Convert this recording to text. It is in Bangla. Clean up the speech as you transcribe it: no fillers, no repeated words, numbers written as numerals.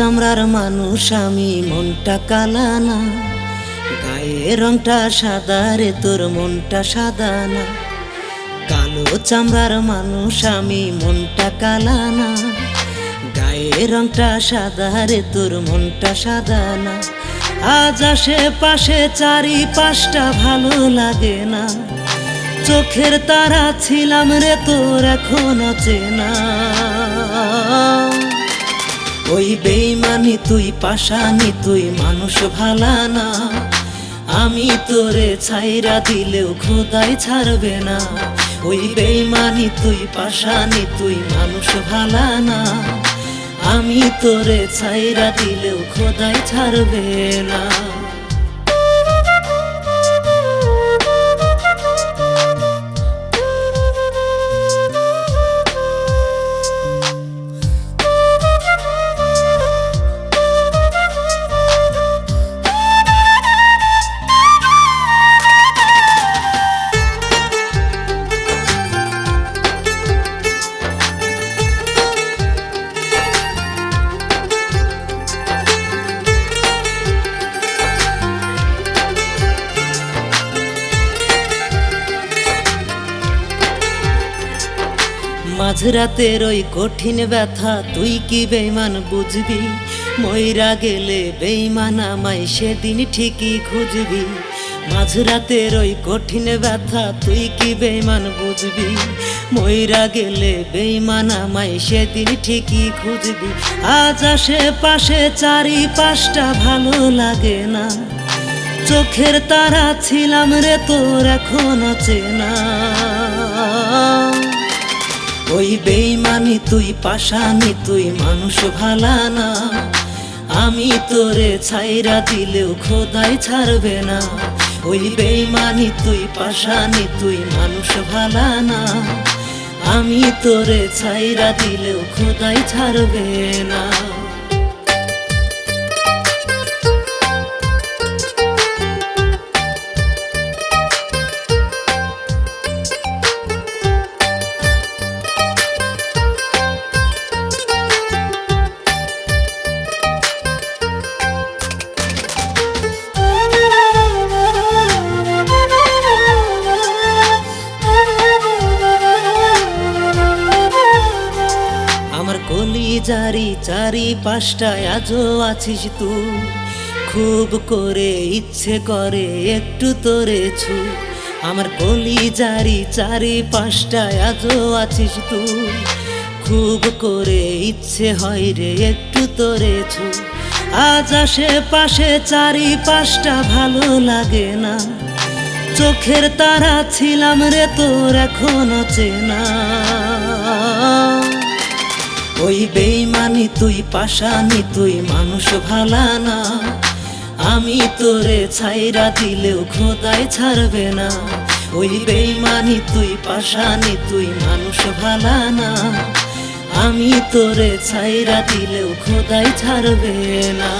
চামড়ার মানুষ আমি, মনটা কালা না। গায়ের রংটা সাদা রে, তোর মনটা সাদা না। কালো চামড়ার মানুষ আমি, মনটা কালা না। গায়ের রংটা সাদা রে, তোর মনটা সাদা না। আজ আশেপাশে চারিপাশটা ভালো লাগে না। চোখের তারা ছিলাম রে তোর, এখনো চেনা। ওই বেইমানি তুই, পাশানি তুই, মানুষ ভালা না। আমি তোরে ছাইরা দিলেও খোদাই ছাড়বে না। ওই বেইমানি তুই, পাশানি তুই, মানুষ ভালা না। আমি তোরে ছাইরা দিলেও খোদাই ছাড়বে না। মাঝরাতের ওই কঠিন ব্যথা তুই কি বেইমান বুঝবি? মইরা গেলে বেইমান আমায় সেদিন ঠিকই খুঁজবি। মাঝরাতের ওই কঠিন ব্যথা তুই কি বেইমান বুঝবি? মইরা গেলে বেইমান আমায় সেদিন ঠিকই খুঁজবি। আজ আশেপাশে চারিপাশটা ভালো লাগে না। চোখের তারা ছিলাম রে তোর, এখনো চেনা। ওই বেইমানি তুই, পাশানি তুই, মানুষ ভালা না। আমি তোরে ছাইরা দিলেও খোদাই ছাড়বে না। ওই বেইমানি তুই, পাশানি তুই, মানুষ ভালা না। আমি তোরে ছাইরা দিলেও খোদাই ছাড়বে না। কলিজারি চারিপাশটায় আজও আছিস তুই। খুব করে ইচ্ছে করে একটু তোরে ছুঁই। আমার কলিজারি চারিপাশটায় আজও আছিস তুই। খুব করে ইচ্ছে হয় রে একটু তোরে ছুঁই। আজ আশেপাশে চারিপাশটা ভালো লাগে না। চোখের তারা ছিলাম রে তোর, এখনো চেনা। ওই বেইমানি তুই, পাশানি তুই, মানুষ ভালা না। আমি তোরে ছাইরা দিলেও খোদাই ছাড়বে না। ওই বেইমানি তুই, পাশানি তুই, মানুষ ভালা না। আমি তোরে ছাইরা দিলেও খোদাই ছাড়বে না।